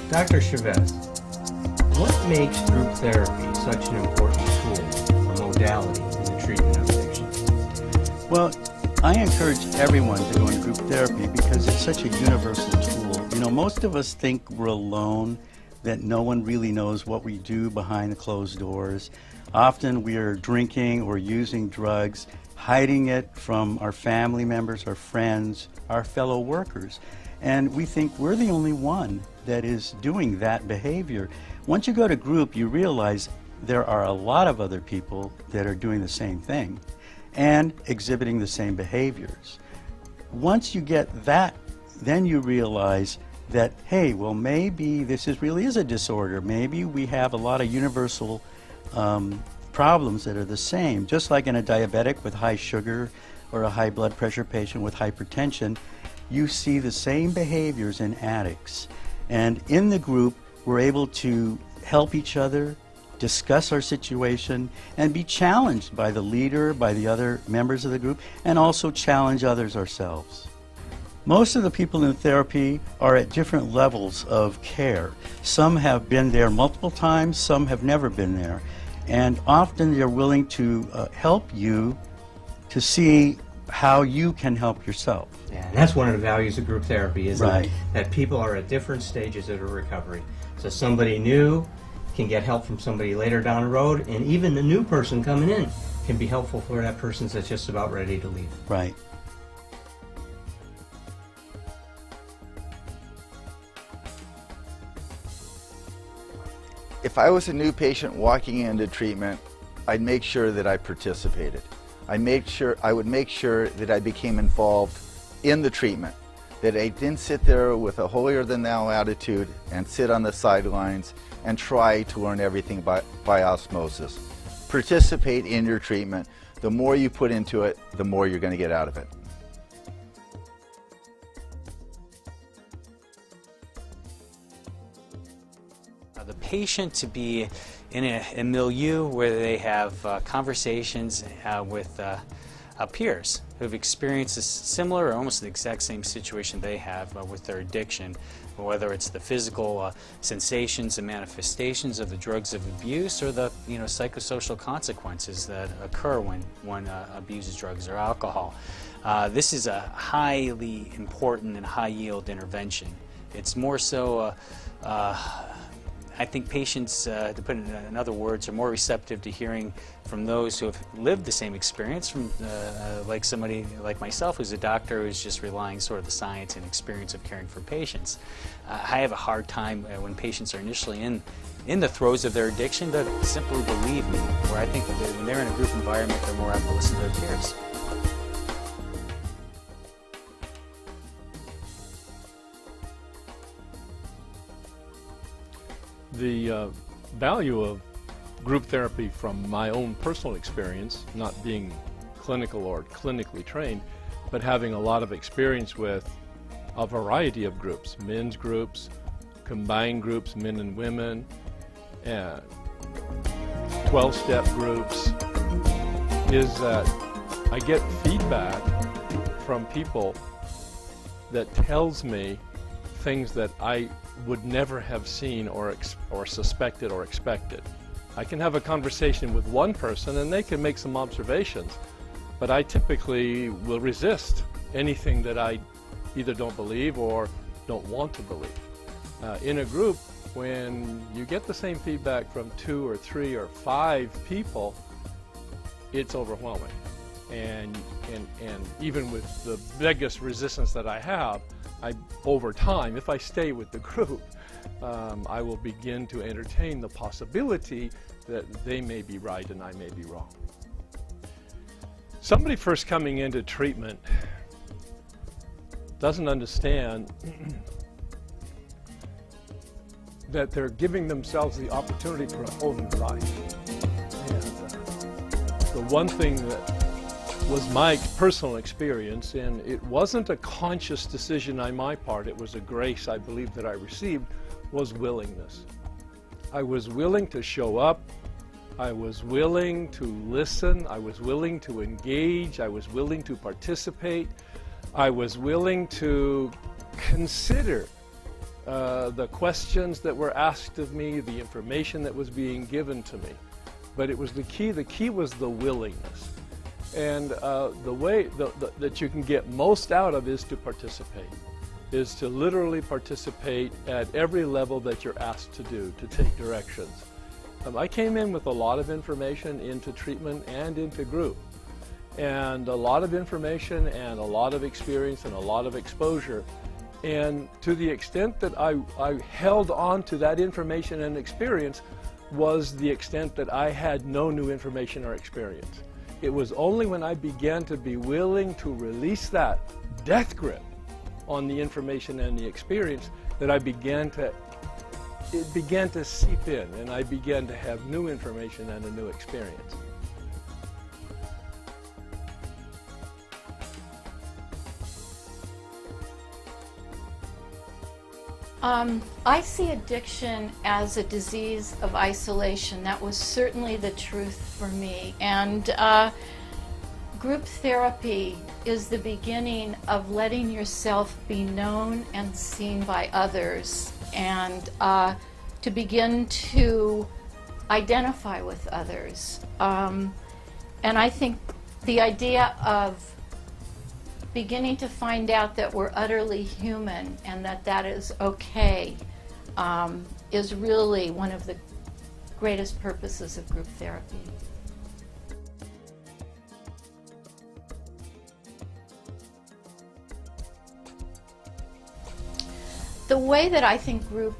Dr. Chavez, what makes group therapy such an important tool or modality in the treatment of addiction? Well, I encourage everyone to go in group therapy because it's such a universal tool. You know, most of us think we're alone, that no one really knows what we do behind the closed doors. Often we are drinking or using drugs, hiding it from our family members, our friends, our fellow workers. And we think we're the only one that is doing that behavior. Once you go to group, you realize there are a lot of other people that are doing the same thing and exhibiting the same behaviors. Once you get that, then you realize that, hey, well, maybe this really is a disorder. Maybe we have a lot of universal problems that are the same. Just like in a diabetic with high sugar or a high blood pressure patient with hypertension, you see the same behaviors in addicts. And in the group, we're able to help each other, discuss our situation, and be challenged by the leader, by the other members of the group, and also challenge others ourselves. Most of the people in therapy are at different levels of care. Some have been there multiple times, some have never been there. And often they're willing to help you to see how you can help yourself. Yeah, and that's one of the values of group therapy, isn't Right. it? That people are at different stages of recovery. So somebody new can get help from somebody later down the road, and even the new person coming in can be helpful for that person that's just about ready to leave. Right. If I was a new patient walking into treatment, I'd make sure that I participated. I would make sure that I became involved in the treatment, that I didn't sit there with a holier-than-thou attitude and sit on the sidelines and try to learn everything by osmosis. Participate in your treatment. The more you put into it, the more you're going to get out of it. The patient to be in a milieu where they have conversations with peers who've experienced a similar or almost the exact same situation they have with their addiction, whether it's the physical sensations and manifestations of the drugs of abuse or the psychosocial consequences that occur when one abuses drugs or alcohol. This is a highly important and high-yield intervention. It's more so I think patients, to put it in other words, are more receptive to hearing from those who have lived the same experience, from like somebody like myself who's a doctor who's just relying sort of the science and experience of caring for patients. I have a hard time when patients are initially in the throes of their addiction to simply believe me, where I think that when they're in a group environment, they're more apt to listen to their peers. The value of group therapy from my own personal experience, not being clinical or clinically trained, but having a lot of experience with a variety of groups, men's groups, combined groups, men and women, and 12-step groups, is that I get feedback from people that tells me things that I would never have seen or suspected or expected. I can have a conversation with one person and they can make some observations, but I typically will resist anything that I either don't believe or don't want to believe. In a group, when you get the same feedback from 2 or 3 or 5 people, it's overwhelming. And even with the biggest resistance that I have, over time, if I stay with the group, I will begin to entertain the possibility that they may be right and I may be wrong. Somebody first coming into treatment doesn't understand that they're giving themselves the opportunity for a whole new life. And the one thing that was my personal experience, and it wasn't a conscious decision on my part, it was a grace I believe that I received, was willingness. I was willing to show up, I was willing to listen, I was willing to engage, I was willing to participate, I was willing to consider the questions that were asked of me, the information that was being given to me. But it was the key. The key was the willingness. And the way that you can get most out of is to participate, is to literally participate at every level that you're asked to do, to take directions. I came in with a lot of information into treatment and into group, and a lot of information and a lot of experience and a lot of exposure. And to the extent that I held on to that information and experience was the extent that I had no new information or experience. It was only when I began to be willing to release that death grip on the information and the experience that it began to seep in, and I began to have new information and a new experience. I see addiction as a disease of isolation. That was certainly the truth for me. And group therapy is the beginning of letting yourself be known and seen by others, and to begin to identify with others. And I think the idea of beginning to find out that we're utterly human and that is okay is really one of the greatest purposes of group therapy. The way that I think group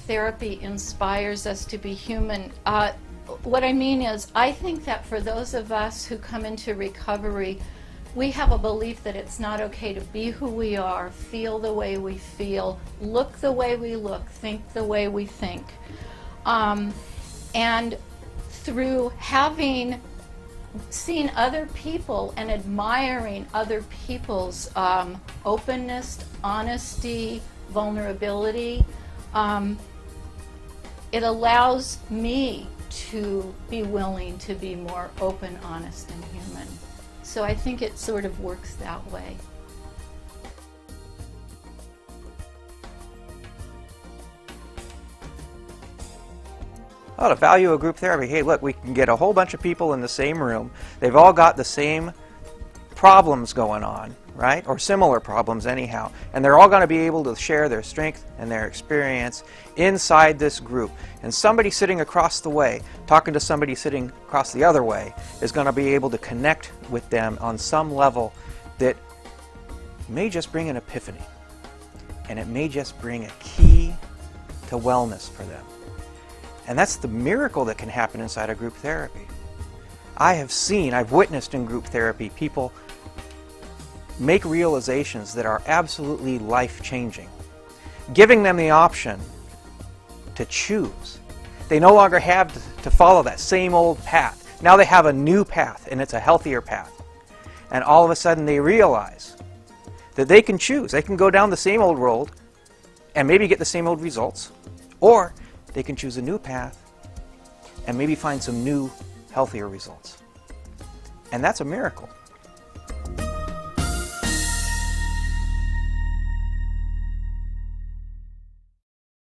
therapy inspires us to be human, what I mean is, I think that for those of us who come into recovery, we have a belief that it's not okay to be who we are, feel the way we feel, look the way we look, think the way we think. And through seen other people and admiring other people's openness, honesty, vulnerability, it allows me to be willing to be more open, honest, and human. So I think it sort of works that way. Oh, the value of group therapy. Hey, look, we can get a whole bunch of people in the same room. They've all got the same problems going on, right? Or similar problems anyhow. And they're all going to be able to share their strength and their experience inside this group. And somebody sitting across the way, talking to somebody sitting across the other way, is going to be able to connect with them on some level that may just bring an epiphany. And it may just bring a key to wellness for them. And that's the miracle that can happen inside of group therapy. I've witnessed in group therapy people make realizations that are absolutely life-changing, giving them the option to choose. They no longer have to follow that same old path. Now they have a new path, and it's a healthier path. And all of a sudden they realize that they can choose. They can go down the same old road and maybe get the same old results, or they can choose a new path and maybe find some new, healthier results. And that's a miracle.